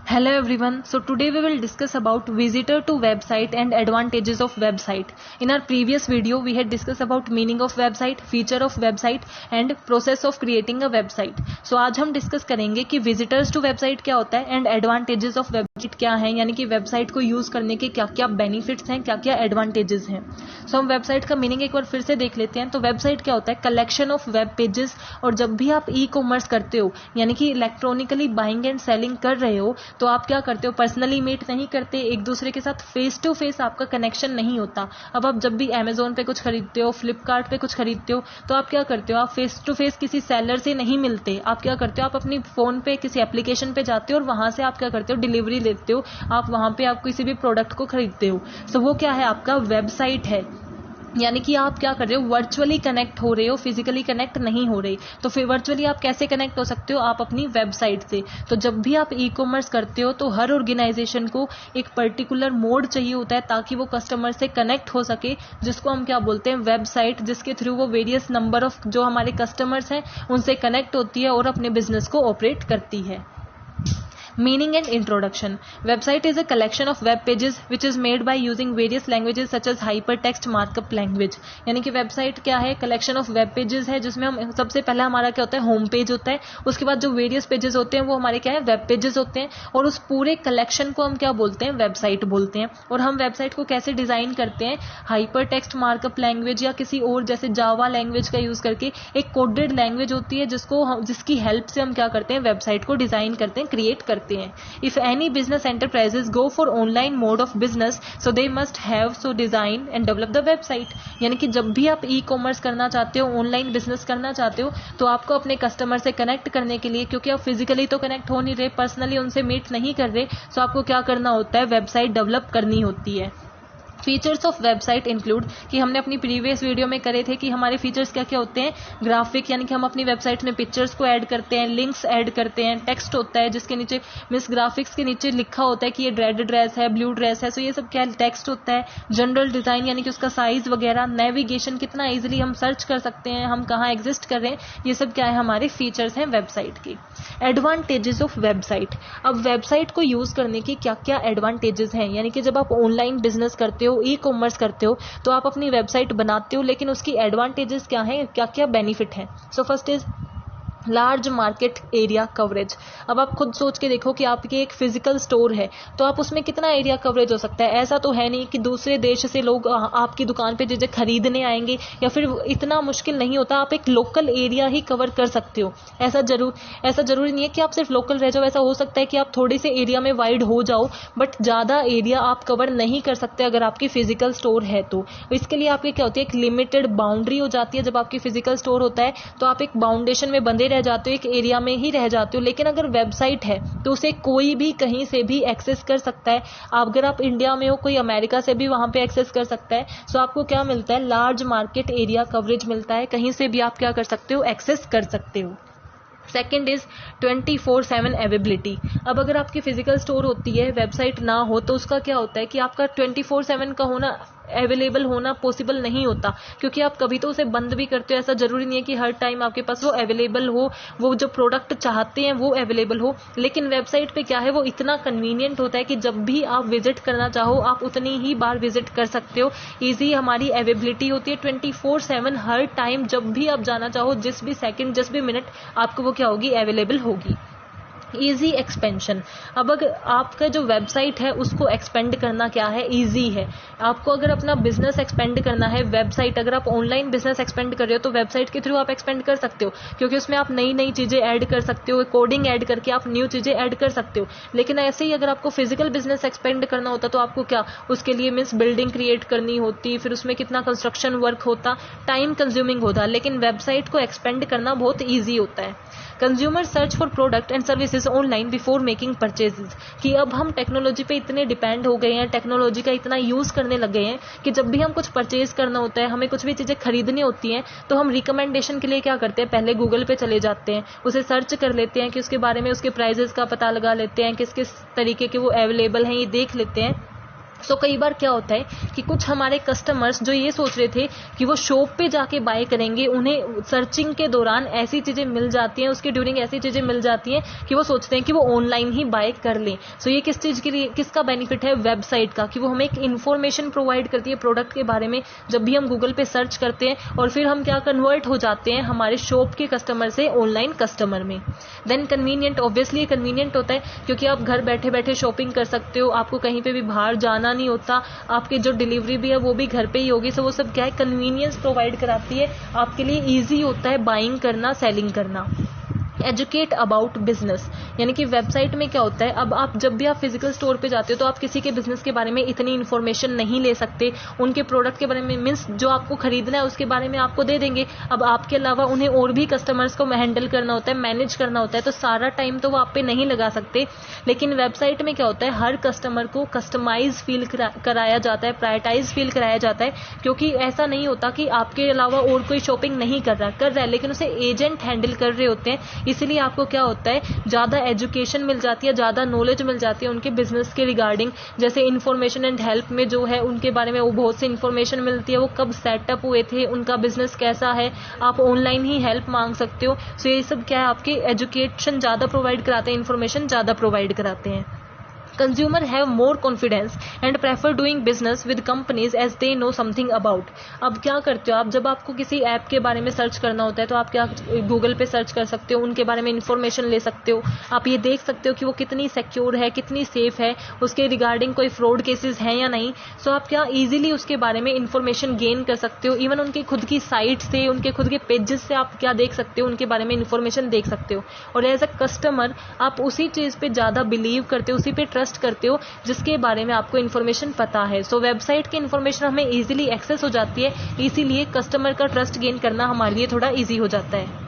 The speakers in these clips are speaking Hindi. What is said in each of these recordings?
Hello everyone. So today we will discuss about visitor to website and advantages of website. In our previous video we had discussed about meaning of website, feature of website and process of creating a website. So आज हम डिस्कस करेंगे कि visitors to website क्या होता है and advantages of website क्या है, यानी कि वेबसाइट को यूज करने के क्या क्या बेनिफिट्स हैं, क्या क्या एडवांटेजेस हैं. सो हम वेबसाइट का मीनिंग एक बार फिर से देख लेते हैं. तो वेबसाइट क्या होता है? Collection of web pages. और जब भी आप ई कॉमर्स करते हो यानी कि इलेक्ट्रॉनिकली बाइंग एंड सेलिंग कर रहे हो तो आप क्या करते हो? पर्सनली मीट नहीं करते, एक दूसरे के साथ फेस टू फेस आपका कनेक्शन नहीं होता. अब आप जब भी अमेजोन पे कुछ खरीदते हो, फ्लिपकार्ट पे कुछ खरीदते हो तो आप क्या करते हो? आप फेस टू फेस किसी सेलर से नहीं मिलते. आप क्या करते हो? आप अपनी फोन पे किसी एप्लीकेशन पे जाते हो और वहां से आप क्या करते हो? डिलीवरी लेते हो. आप वहां पे आप किसी भी प्रोडक्ट को खरीदते हो. सो वो क्या है? आपका वेबसाइट है. यानी कि आप क्या कर रहे हो? वर्चुअली कनेक्ट हो रहे हो, फिजिकली कनेक्ट नहीं हो रही. तो फिर वर्चुअली आप कैसे कनेक्ट हो सकते हो? आप अपनी वेबसाइट से. तो जब भी आप ई कॉमर्स करते हो तो हर ऑर्गेनाइजेशन को एक पर्टिकुलर मोड चाहिए होता है ताकि वो कस्टमर से कनेक्ट हो सके, जिसको हम क्या बोलते हैं? वेबसाइट, जिसके थ्रू वो वेरियस नंबर ऑफ जो हमारे कस्टमर्स हैं उनसे कनेक्ट होती है और अपने बिजनेस को ऑपरेट करती है. Meaning and introduction. Website is a collection of web pages which is made by using various languages such as hypertext markup language. यानी कि वेबसाइट क्या है? कलेक्शन ऑफ वेब पेजेस है जिसमें हम सबसे पहला हमारा क्या होता है? होम पेज होता है. उसके बाद जो वेरियस पेजेस होते हैं वो हमारे क्या है? वेब पेजेस होते हैं. और उस पूरे कलेक्शन को हम क्या बोलते हैं? वेबसाइट बोलते हैं. और हम वेबसाइट को कैसे डिजाइन करते हैं? हाइपरटेक्स्ट मार्कअप लैंग्वेज या किसी और जैसे जावा लैंग्वेज का यूज करके. एक कोडेड लैंग्वेज होती है जिसकी हेल्प से हम क्या करते हैं? वेबसाइट को डिजाइन करते हैं, क्रिएट करते हैं. If any business enterprises go for online mode of business, so they must have so design and develop the website. यानी कि जब भी आप ई कॉमर्स करना चाहते हो, ऑनलाइन बिजनेस करना चाहते हो तो आपको अपने कस्टमर से कनेक्ट करने के लिए, क्योंकि आप फिजिकली तो कनेक्ट हो नहीं रहे, पर्सनली उनसे मीट नहीं कर रहे, तो आपको क्या करना होता है? वेबसाइट डेवलप करनी होती है. फीचर्स ऑफ वेबसाइट इंक्लूड, कि हमने अपनी प्रीवियस वीडियो में करे थे कि हमारे फीचर्स क्या क्या होते हैं? ग्राफिक, यानी कि हम अपनी वेबसाइट में पिक्चर्स को ऐड करते हैं, लिंक्स ऐड करते हैं, टेक्स्ट होता है जिसके नीचे मिस ग्राफिक्स के नीचे लिखा होता है कि ये रेड ड्रेस है, ब्लू ड्रेस है. सो ये सब क्या टेक्स्ट होता है. जनरल डिजाइन यानी कि उसका साइज वगैरह, नेविगेशन, कितना इजिली हम सर्च कर सकते हैं, हम कहाँ एग्जिस्ट कर रहे हैं, ये सब क्या है? हमारे फीचर्स हैं वेबसाइट की. Advantages of website. अब वेबसाइट को यूज करने की क्या क्या एडवांटेजेस हैं? यानी कि जब आप ऑनलाइन बिजनेस करते हो, ई कॉमर्स करते हो तो आप अपनी वेबसाइट बनाते हो, लेकिन उसकी एडवांटेजेस क्या हैं, क्या क्या बेनिफिट हैं? So first is large market area coverage. अब आप खुद सोच के देखो कि आपकी एक फिजिकल स्टोर है तो आप उसमें कितना एरिया कवरेज हो सकता है? ऐसा तो है नहीं कि दूसरे देश से लोग आपकी दुकान पे चीजें खरीदने आएंगे, या फिर इतना मुश्किल नहीं होता. आप एक लोकल एरिया ही कवर कर सकते हो. ऐसा जरूरी नहीं है कि आप सिर्फ लोकल रह जाओ. ऐसा हो सकता है कि आप थोड़े से एरिया में वाइड हो जाओ, बट ज्यादा एरिया आप कवर नहीं कर सकते अगर आपकी फिजिकल स्टोर है तो. इसके लिए आपकी क्या होती है? एक लिमिटेड बाउंड्री हो जाती है. जब आपकी फिजिकल स्टोर होता है तो आप एक बाउंडेशन में बंधे रह जाते हो, एक एरिया में ही रह जाते हो. लेकिन अगर वेबसाइट है तो उसे कोई भी कहीं से भी एक्सेस कर सकता है. अगर आप इंडिया में हो, कोई अमेरिका से भी वहां पे एक्सेस कर सकता है. सो आपको क्या मिलता है? लार्ज मार्केट एरिया कवरेज मिलता है. कहीं से भी आप क्या कर सकते हो? एक्सेस कर सकते हो. Second is 24/7 availability. अब अगर आपकी फिजिकल स्टोर होती है, वेबसाइट ना हो, तो उसका क्या होता है कि आपका 24/7 का होना, अवेलेबल होना पॉसिबल नहीं होता, क्योंकि आप कभी तो उसे बंद भी करते हो. ऐसा जरूरी नहीं है कि हर टाइम आपके पास वो अवेलेबल हो, वो जो प्रोडक्ट चाहते हैं वो अवेलेबल हो. लेकिन वेबसाइट पे क्या है? वो इतना कन्वीनियंट होता है कि जब भी आप विजिट करना चाहो आप उतनी ही बार विजिट कर सकते हो. ईजी हमारी अवेलेबिलिटी होती है 24/7. हर टाइम जब भी आप जाना चाहो, जिस भी सेकंड, जिस भी मिनट आपको वो क्या होगी? अवेलेबल होगी. Easy expansion. अब अगर आपका जो वेबसाइट है उसको एक्सपेंड करना क्या है? इजी है. आपको अगर अपना बिजनेस एक्सपेंड करना है, वेबसाइट, अगर आप ऑनलाइन बिजनेस एक्सपेंड कर रहे हो तो वेबसाइट के थ्रू आप एक्सपेंड कर सकते हो, क्योंकि उसमें आप नई नई चीजें ऐड कर सकते हो, कोडिंग ऐड करके आप न्यू चीजें ऐड कर सकते हो. लेकिन ऐसे ही अगर आपको फिजिकल बिजनेस एक्सपेंड करना होता तो आपको क्या उसके लिए मीन्स बिल्डिंग क्रिएट करनी होती, फिर उसमें कितना कंस्ट्रक्शन वर्क होता, टाइम कंज्यूमिंग होता. लेकिन वेबसाइट को एक्सपेंड करना बहुत ईजी होता है. Consumer search for product and services online before making purchases. कि अब हम टेक्नोलॉजी पे इतने डिपेंड हो गए हैं, टेक्नोलॉजी का इतना यूज करने लग गए हैं कि जब भी हम कुछ परचेज करना होता है, हमें कुछ भी चीजें खरीदनी होती हैं, तो हम रिकमेंडेशन के लिए क्या करते हैं? पहले गूगल पे चले जाते हैं, उसे सर्च कर लेते हैं कि उसके बारे में, उसके प्राइजेस का पता लगा लेते हैं, किस किस तरीके के वो अवेलेबल हैं ये देख लेते हैं. कई बार क्या होता है कि कुछ हमारे कस्टमर्स जो ये सोच रहे थे कि वो शॉप पे जाके बाय करेंगे, उन्हें सर्चिंग के दौरान ऐसी चीज़ें मिल जाती हैं, उसके ड्यूरिंग ऐसी चीज़ें मिल जाती हैं कि वो सोचते हैं कि वो ऑनलाइन ही बाय कर लें। ये किस चीज़ के लिए, किसका बेनिफिट है? वेबसाइट का, कि वो हमें एक इन्फॉर्मेशन प्रोवाइड करती है प्रोडक्ट के बारे में। जब भी हम गूगल पे सर्च करते हैं और फिर हम क्या कन्वर्ट हो जाते हैं हमारे शॉप के कस्टमर से ऑनलाइन कस्टमर में। देन कन्वीनियंट, ऑब्वियसली कन्वीनियंट होता है क्योंकि आप घर बैठे बैठे शॉपिंग कर सकते हो, आपको कहीं पे भी बाहर जाना नहीं होता, आपकी जो डिलीवरी भी है वो भी घर पे ही होगी। वो सब क्या है, कन्वीनियंस प्रोवाइड कराती है, आपके लिए ईजी होता है बाइंग करना, सेलिंग करना। एजुकेट अबाउट बिजनेस, यानी कि वेबसाइट में क्या होता है, अब आप जब भी आप फिजिकल स्टोर पे जाते हो तो आप किसी के बिजनेस के बारे में इतनी इन्फॉर्मेशन नहीं ले सकते, उनके प्रोडक्ट के बारे में, मीन्स जो आपको खरीदना है उसके बारे में आपको दे देंगे। अब आपके अलावा उन्हें और भी कस्टमर्स को हैंडल करना होता है, मैनेज करना होता है, तो सारा टाइम तो वो आप पे नहीं लगा सकते। लेकिन वेबसाइट में क्या होता है, हर कस्टमर को कस्टमाइज फील कराया जाता है, प्रायोरिटाइज फील कराया जाता है, क्योंकि ऐसा नहीं होता कि आपके अलावा और कोई शॉपिंग नहीं कर रहा है, लेकिन उसे एजेंट हैंडल कर रहे होते हैं। इसलिए आपको क्या होता है, ज़्यादा एजुकेशन मिल जाती है, ज़्यादा नॉलेज मिल जाती है उनके बिजनेस के रिगार्डिंग। जैसे इन्फॉर्मेशन एंड हेल्प में जो है उनके बारे में वो बहुत सी इन्फॉर्मेशन मिलती है, वो कब सेटअप हुए थे, उनका बिजनेस कैसा है, आप ऑनलाइन ही हेल्प मांग सकते हो। ये सब क्या है, आपके एजुकेशन ज़्यादा प्रोवाइड कराते हैं, इन्फॉर्मेशन ज़्यादा प्रोवाइड कराते हैं। Consumer have more confidence and prefer doing business with companies as they know something about. अब क्या करते हो आप, जब आपको किसी ऐप के बारे में सर्च करना होता है तो आप क्या गूगल पे सर्च कर सकते हो, उनके बारे में इन्फॉर्मेशन ले सकते हो, आप ये देख सकते हो कि वो कितनी सिक्योर है, कितनी सेफ है, उसके रिगार्डिंग कोई फ्रॉड केसेस हैं या नहीं। आप क्या इजीली उसके बारे में इन्फॉर्मेशन गेन कर सकते हो। इवन उनके खुद की साइट से, उनके खुद के पेजेस से आप क्या देख सकते हो, उनके बारे में इन्फॉर्मेशन देख सकते हो। और एज अ कस्टमर आप उसी चीज़ पे ज़्यादा बिलीव करते हो, उसी पे ट्रस्ट करते हो जिसके बारे में आपको इन्फॉर्मेशन पता है। वेबसाइट की इन्फॉर्मेशन हमें इजीली एक्सेस हो जाती है, इसीलिए कस्टमर का ट्रस्ट गेन करना हमारे लिए थोड़ा इजी हो जाता है।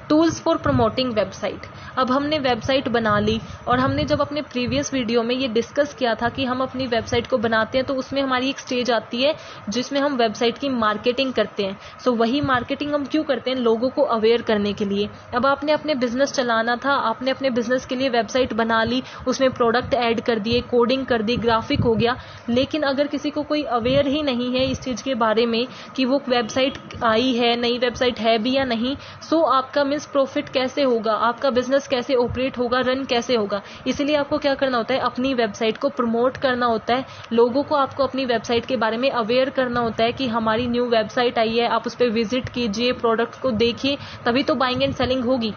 Tools for promoting website. अब हमने वेबसाइट बना ली और हमने जब अपने प्रीवियस वीडियो में ये डिस्कस किया था कि हम अपनी वेबसाइट को बनाते हैं तो उसमें हमारी एक स्टेज आती है जिसमें हम वेबसाइट की मार्केटिंग करते हैं। वही मार्केटिंग हम क्यों करते हैं, लोगों को अवेयर करने के लिए। अब आपने अपने बिजनेस चलाना था, आपने अपने बिजनेस के लिए वेबसाइट बना ली, उसमें प्रोडक्ट ऐड कर दिए, कोडिंग कर दी, ग्राफिक हो गया, लेकिन अगर किसी को कोई अवेयर ही नहीं है इस चीज़ के बारे में कि वो वेबसाइट आई है, नई वेबसाइट है भी या नहीं, आपका प्रॉफिट कैसे होगा, आपका बिजनेस कैसे ऑपरेट होगा, रन कैसे होगा। इसलिए आपको क्या करना होता है, अपनी वेबसाइट को प्रमोट करना होता है, लोगों को आपको अपनी वेबसाइट के बारे में अवेयर करना होता है कि हमारी न्यू वेबसाइट आई है, आप उस पर विजिट कीजिए, प्रोडक्ट को देखिए, तभी तो बाइंग एंड सेलिंग होगी।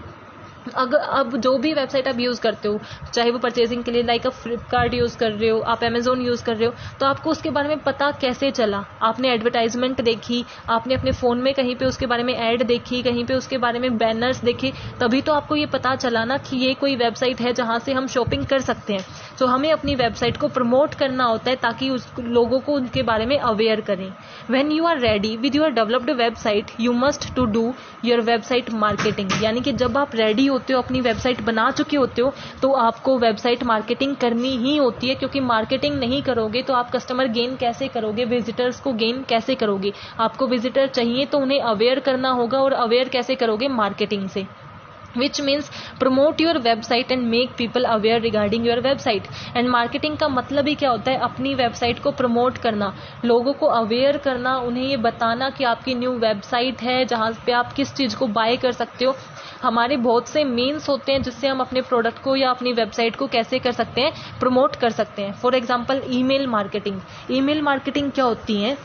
अगर अब जो भी वेबसाइट आप यूज़ करते हो, चाहे वो परचेजिंग के लिए लाइक आप फ्लिपकार्ट यूज़ कर रहे हो, आप अमेजोन यूज़ कर रहे हो, तो आपको उसके बारे में पता कैसे चला, आपने एडवर्टाइजमेंट देखी, आपने अपने फ़ोन में कहीं पे उसके बारे में ऐड देखी, कहीं पे उसके बारे में बैनर्स देखे, तभी तो आपको ये पता चला ना कि ये कोई वेबसाइट है जहाँ से हम शॉपिंग कर सकते हैं। हमें अपनी वेबसाइट को प्रमोट करना होता है ताकि उस लोगों को उनके बारे में अवेयर करें। When you are ready with your developed website you must to do your website marketing, यानी कि जब आप रेडी होते हो, अपनी वेबसाइट बना चुके होते हो, तो आपको वेबसाइट मार्केटिंग करनी ही होती है, क्योंकि मार्केटिंग नहीं करोगे तो आप कस्टमर गेन कैसे करोगे, विजिटर्स को गेन कैसे करोगे। आपको विजिटर चाहिए तो उन्हें अवेयर करना होगा, और अवेयर कैसे करोगे, मार्केटिंग से। which means promote your website and make people aware regarding your website। And marketing का मतलब ही क्या होता है, अपनी वेबसाइट को प्रमोट करना, लोगों को अवेयर करना, उन्हें ये बताना कि आपकी न्यू वेबसाइट है जहाँ पे आप किस चीज़ को बाय कर सकते हो। हमारे बहुत से मीन्स होते हैं जिससे हम अपने प्रोडक्ट को या अपनी वेबसाइट को कैसे कर सकते हैं, प्रमोट कर सकते हैं। For example email marketing. Email marketing क्या होती है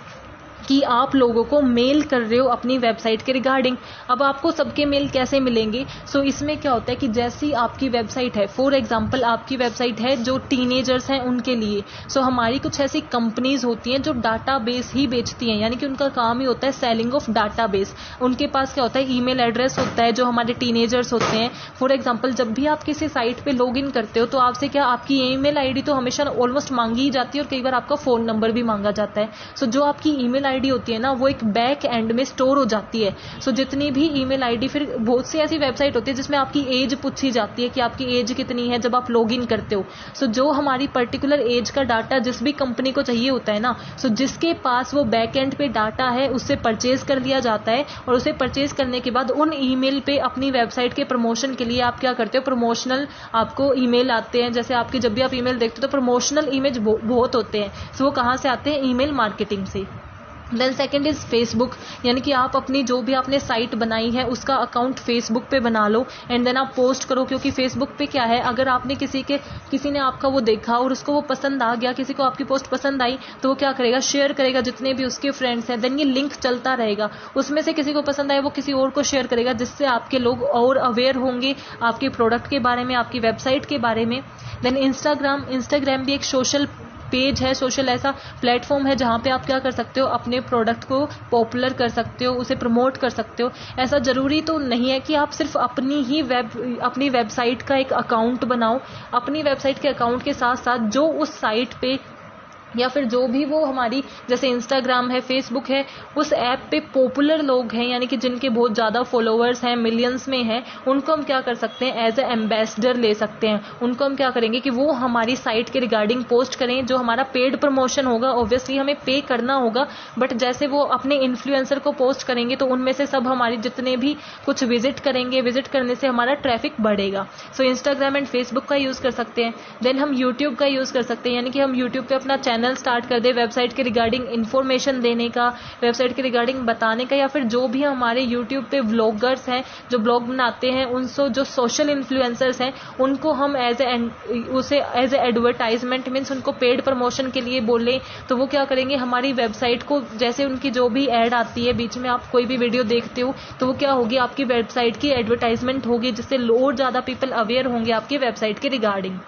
कि आप लोगों को मेल कर रहे हो अपनी वेबसाइट के रिगार्डिंग। अब आपको सबके मेल कैसे मिलेंगे, इसमें क्या होता है कि जैसी आपकी वेबसाइट है, फॉर एग्जांपल आपकी वेबसाइट है जो टीनेजर्स हैं उनके लिए, हमारी कुछ ऐसी कंपनीज होती हैं जो डाटाबेस ही बेचती हैं, यानी कि उनका काम ही होता है सेलिंग ऑफ डाटाबेस। उनके पास क्या होता है, ईमेल एड्रेस होता है जो हमारे टीनेजर्स होते हैं। फॉर एग्जाम्पल जब भी आप किसी साइट पे लॉग इन करते हो तो आपसे क्या, आपकी ईमेल आईडी तो हमेशा ऑलमोस्ट मांगी ही जाती है, और कई बार आपका फोन नंबर भी मांगा जाता है। जो आपकी ईमेल आईडी होती है ना वो एक बैक एंड में स्टोर हो जाती है। सो जितनी भी ईमेल आईडी, फिर बहुत सी ऐसी वेबसाइट होती है जिसमें आपकी एज पूछी जाती है कि आपकी एज कितनी है जब आप लॉग इन करते हो। सो जो हमारी पर्टिकुलर एज का डाटा जिस भी कंपनी को चाहिए होता है ना, सो जिसके पास वो बैक एंड पे डाटा है उससे परचेज कर लिया जाता है, और उसे परचेज करने के बाद उन ईमेल पे अपनी वेबसाइट के प्रमोशन के लिए आप क्या करते हो, प्रमोशनल आपको ईमेल आते हैं। जैसे आपकी जब भी आप ईमेल देखते हो तो प्रमोशनल इमेज बहुत होते हैं। सो वो कहाँ से आते हैं, ईमेल मार्केटिंग से। देन सेकेंड इज फेसबुक, यानी कि आप अपनी जो भी आपने साइट बनाई है उसका अकाउंट फेसबुक पे बना लो एंड देन आप पोस्ट करो। क्योंकि फेसबुक पे क्या है, अगर आपने किसी ने आपका वो देखा और उसको वो पसंद आ गया, किसी को आपकी पोस्ट पसंद आई, तो वो क्या करेगा, शेयर करेगा जितने भी उसके फ्रेंड्स हैं। देन ये लिंक चलता रहेगा, उसमें से किसी को पसंद आए वो किसी और को शेयर करेगा, जिससे आपके लोग और अवेयर होंगे आपके प्रोडक्ट के बारे में, आपकी वेबसाइट के बारे में। देन इंस्टाग्राम भी एक सोशल पेज है, सोशल ऐसा प्लेटफॉर्म है जहाँ पे आप क्या कर सकते हो, अपने प्रोडक्ट को पॉपुलर कर सकते हो, उसे प्रमोट कर सकते हो। ऐसा जरूरी तो नहीं है कि आप सिर्फ अपनी वेबसाइट का एक अकाउंट बनाओ। अपनी वेबसाइट के अकाउंट के साथ साथ जो उस साइट पे या फिर जो भी वो हमारी जैसे इंस्टाग्राम है, फेसबुक है, उस ऐप पे पॉपुलर लोग हैं, यानी कि जिनके बहुत ज़्यादा फॉलोअर्स हैं, मिलियंस में हैं, उनको हम क्या कर सकते हैं, एज ए एम्बेसडर ले सकते हैं। उनको हम क्या करेंगे कि वो हमारी साइट के रिगार्डिंग पोस्ट करें। जो हमारा पेड प्रमोशन होगा, ऑब्वियसली हमें पे करना होगा, बट जैसे वो अपने इन्फ्लुएंसर को पोस्ट करेंगे तो उनमें से सब हमारी जितने भी कुछ विजिट करेंगे, विजिट करने से हमारा ट्रैफिक बढ़ेगा। सो इंस्टाग्राम एंड फेसबुक का यूज़ कर सकते हैं। देन हम यूट्यूब का यूज़ कर सकते हैं, यानी कि हम यूट्यूब पे अपना चैनल स्टार्ट कर दे, वेबसाइट के रिगार्डिंग इन्फॉर्मेशन देने का, वेबसाइट के रिगार्डिंग बताने का, या फिर जो भी हमारे यूट्यूब पे व्लॉगर्स हैं जो ब्लॉग बनाते हैं, उनसे जो सोशल इन्फ्लुएंसर्स हैं उनको हम एज ए एडवर्टाइजमेंट मीन्स उनको पेड प्रमोशन के लिए बोले, तो वो क्या करेंगे, हमारी वेबसाइट को जैसे उनकी जो भी एड आती है बीच में, आप कोई भी वीडियो देखते हो तो वो क्या होगी, आपकी वेबसाइट की एडवर्टाइजमेंट होगी, जिससे और ज़्यादा पीपल अवेयर होंगे आपकी वेबसाइट के रिगार्डिंग।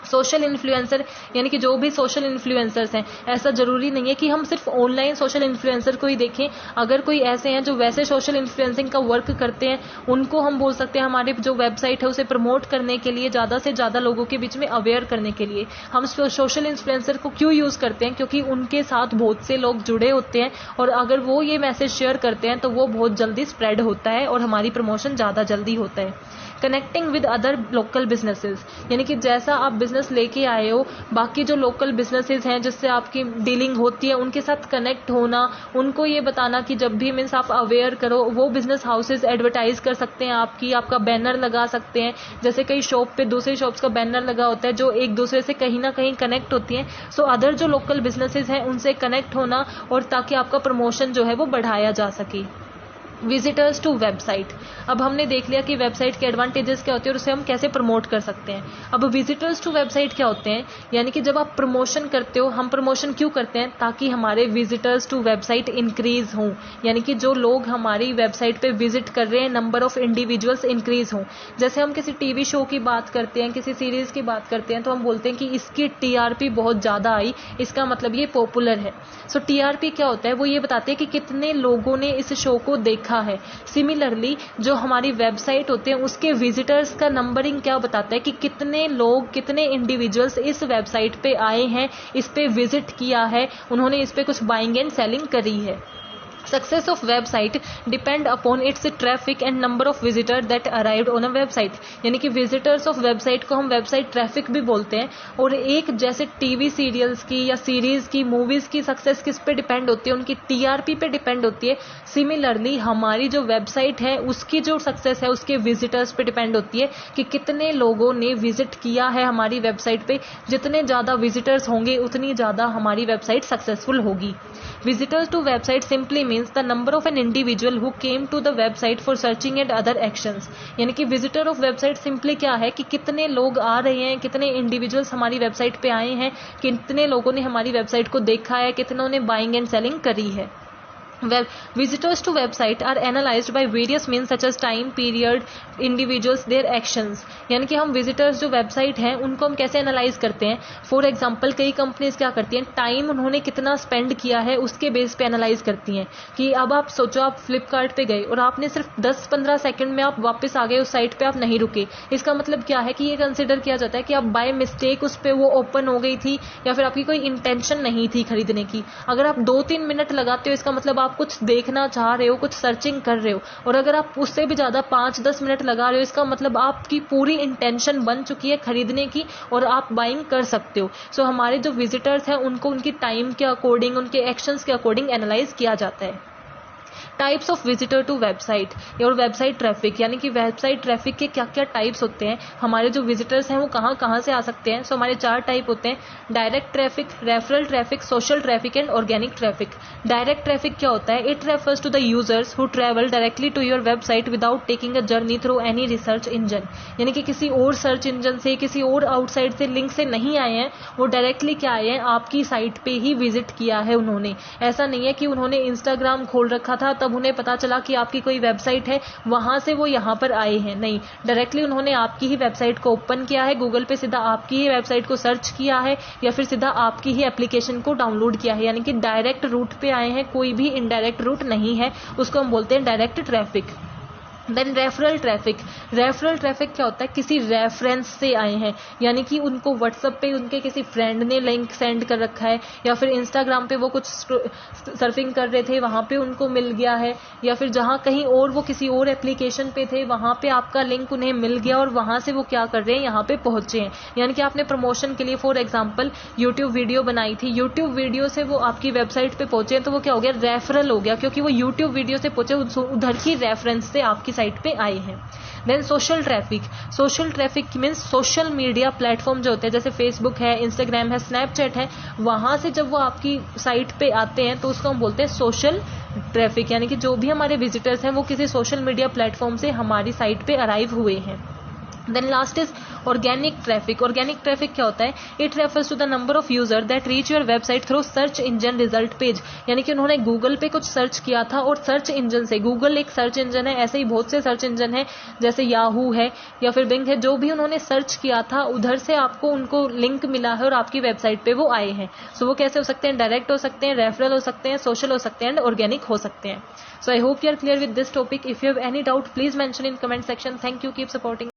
सोशल इन्फ्लुएंसर, यानी कि जो भी सोशल इन्फ्लुएंसर्स हैं, ऐसा जरूरी नहीं है कि हम सिर्फ ऑनलाइन सोशल इन्फ्लुएंसर को ही देखें। अगर कोई ऐसे हैं जो वैसे सोशल इन्फ्लुएंसिंग का वर्क करते हैं, उनको हम बोल सकते हैं हमारे जो वेबसाइट है उसे प्रमोट करने के लिए, ज़्यादा से ज़्यादा लोगों के बीच में अवेयर करने के लिए। हम सोशल इन्फ्लुएंसर को क्यों यूज़ करते हैं, क्योंकि उनके साथ बहुत से लोग जुड़े होते हैं, और अगर वो ये मैसेज शेयर करते हैं तो वो बहुत जल्दी स्प्रेड होता है और हमारी प्रमोशन ज़्यादा जल्दी होता है। Connecting with other local businesses, यानी कि जैसा आप बिजनेस लेके आए हो, बाकी जो लोकल बिजनेसेस हैं जिससे आपकी डीलिंग होती है उनके साथ कनेक्ट होना, उनको ये बताना कि जब भी मीन्स आप अवेयर करो, वो बिजनेस हाउसेज एडवर्टाइज कर सकते हैं आपका बैनर लगा सकते हैं। जैसे कई शॉप पे दूसरी शॉप्स का बैनर लगा होता है जो एक दूसरे से कहीं ना कहीं कनेक्ट होती हैं। सो अदर जो लोकल बिजनेसेस हैं उनसे कनेक्ट होना, और ताकि आपका प्रमोशन जो है वो बढ़ाया जा सके। विजिटर्स टू वेबसाइट, अब हमने देख लिया कि वेबसाइट के एडवांटेजेस क्या होते हैं और उसे हम कैसे प्रमोट कर सकते हैं। अब विजिटर्स टू वेबसाइट क्या होते हैं, यानी कि जब आप प्रमोशन करते हो, हम प्रमोशन क्यों करते हैं, ताकि हमारे विजिटर्स टू वेबसाइट इंक्रीज हों, यानी कि जो लोग हमारी वेबसाइट पे विजिट कर रहे हैं, नंबर ऑफ इंडिविजुअल्स इंक्रीज हों। जैसे हम किसी टीवी शो की बात करते हैं, किसी सीरीज की बात करते हैं, तो हम बोलते हैं कि इसकी टीआरपी बहुत ज़्यादा आई, इसका मतलब ये पॉपुलर है। सो टीआरपी क्या होता है, वो ये बताते हैं कि कितने लोगों ने इस शो को देखा है। सिमिलरली जो हमारी वेबसाइट होते हैं उसके विजिटर्स का नंबरिंग क्या बताता है कि कितने लोग, कितने इंडिविजुअल्स इस वेबसाइट पे आए हैं, इस पे विजिट किया है, उन्होंने इस पे कुछ बाइंग एंड सेलिंग करी है। Success of website depend upon its traffic and number of visitor that arrived on a website, यानी कि visitors of website को हम website traffic भी बोलते हैं। और एक जैसे टीवी सीरियल्स की या सीरीज की, मूवीज की सक्सेस किस पे डिपेंड होती है, उनकी टीआरपी पे डिपेंड होती है। सिमिलरली हमारी जो वेबसाइट है उसकी जो सक्सेस है उसके विजिटर्स पे डिपेंड होती है कि कितने लोगों ने विजिट किया है हमारी वेबसाइट पे। जितने ज़्यादा विजिटर्स होंगे उतनी ज़्यादा हमारी वेबसाइट सक्सेसफुल होगी। Visitors to website simply means the number of an individual who came to the website for searching and other actions, यानी कि visitor of website simply क्या है कि कितने लोग आ रहे हैं, कितने individuals हमारी वेबसाइट पे आए हैं, कितने लोगों ने हमारी वेबसाइट को देखा है, कितनों ने बाइंग एंड सेलिंग करी है। Visitors to website are analyzed by various means such as time, period, individuals, their actions. यानी कि हम विजिटर्स जो वेबसाइट हैं उनको हम कैसे एनालाइज करते हैं. फॉर एग्जांपल कई कंपनीज क्या करती हैं, टाइम उन्होंने कितना स्पेंड किया है उसके बेस पे एनालाइज करती हैं. कि अब आप सोचो आप फ्लिपकार्ट पे गए और आपने सिर्फ 10-15 सेकंड में आप वापस आ गए, उस साइट पे आप नहीं रुके. इसका मतलब क्या है कि ये कंसिडर किया जाता है कि आप बाय मिस्टेक उस पे वो ओपन हो गई थी या फिर आपकी कोई इंटेंशन नहीं थी खरीदने की. अगर आप 2-3 मिनट लगाते हो इसका मतलब आप कुछ देखना चाह रहे हो, कुछ सर्चिंग कर रहे हो. और अगर आप उससे भी ज्यादा 5-10 मिनट लगा रहे हो इसका मतलब आपकी पूरी इंटेंशन बन चुकी है खरीदने की और आप बाइंग कर सकते हो. सो हमारे जो विजिटर्स हैं उनको उनकी टाइम के अकॉर्डिंग, उनके एक्शंस के अकॉर्डिंग एनालाइज किया जाता है. Types of visitor to website और वेबसाइट ट्रैफिक, यानी कि वेबसाइट ट्रैफिक के क्या क्या टाइप्स होते हैं, हमारे जो विजिटर्स हैं वो कहाँ कहाँ से आ सकते हैं. सो हमारे 4 टाइप होते हैं: direct traffic, referral traffic, social traffic and organic traffic. Direct traffic क्या होता है? It refers to the users who travel directly to your website without taking a journey through any research engine. यानी कि किसी और सर्च इंजन से, किसी और आउटसाइड से, लिंक से नहीं आए हैं, वो डायरेक्टली क्या आए हैं, आपकी साइट पे ही विजिट किया है उन्होंने. ऐसा नहीं है कि उन्होंने इंस्टाग्राम खोल रखा था तब उन्हें पता चला कि आपकी कोई वेबसाइट है, वहां से वो यहाँ पर आए हैं. नहीं, डायरेक्टली उन्होंने आपकी ही वेबसाइट को ओपन किया है, गूगल पे सीधा आपकी ही वेबसाइट को सर्च किया है या फिर सीधा आपकी ही एप्लीकेशन को डाउनलोड किया है. यानी कि डायरेक्ट रूट पे आए हैं, कोई भी इनडायरेक्ट रूट नहीं है. उसको हम बोलते हैं direct traffic. Then referral traffic. Referral traffic क्या होता है? किसी रेफरेंस से आए हैं, यानी कि उनको व्हाट्सएप पे उनके किसी फ्रेंड ने लिंक सेंड कर रखा है या फिर इंस्टाग्राम पे वो कुछ सर्फिंग कर रहे थे, वहां पे उनको मिल गया है, या फिर जहां कहीं और वो किसी और एप्लीकेशन पे थे वहां पे आपका लिंक उन्हें मिल गया और वहां से वो क्या कर रहे हैं, यहाँ पे पहुंचे हैं. यानी कि आपने प्रमोशन के लिए फॉर एग्जाम्पल यूट्यूब वीडियो बनाई थी, यूट्यूब वीडियो से वो आपकी वेबसाइट पे पहुंचे तो वो क्या हो गया? रेफरल हो गया, क्योंकि वो यूट्यूब वीडियो से पहुंचे, उधर की रेफरेंस से आपकी साइट पे आए हैं. Then social traffic. Social traffic means social media platform जो होते हैं, जैसे फेसबुक है, इंस्टाग्राम है, स्नैपचैट है, वहां से जब वो आपकी साइट पे आते हैं तो उसको हम बोलते हैं सोशल ट्रैफिक. यानी कि जो भी हमारे विजिटर्स हैं वो किसी सोशल मीडिया प्लेटफॉर्म से हमारी साइट पे अराइव हुए हैं. Then last is organic traffic. Organic traffic क्या होता है? It refers to the number of user that reach your website through search engine result page. यानी कि उन्होंने गूगल पे कुछ सर्च किया था और सर्च इंजन से, गूगल एक सर्च इंजन है, ऐसे ही बहुत से सर्च इंजन है जैसे याहू है या फिर बिंग है, जो भी उन्होंने सर्च किया था उधर से आपको उनको लिंक मिला है और आपकी वेबसाइट पे वो आए हैं. सो वो कैसे हो सकते हैं? डायरेक्ट हो सकते हैं, रेफरल हो सकते हैं, सोशल हो सकते हैं एंड ऑर्गेनिक हो सकते हैं. So I hope you are clear with this topic. If you have any doubt please mention in comment section. Thank you. Keep supporting.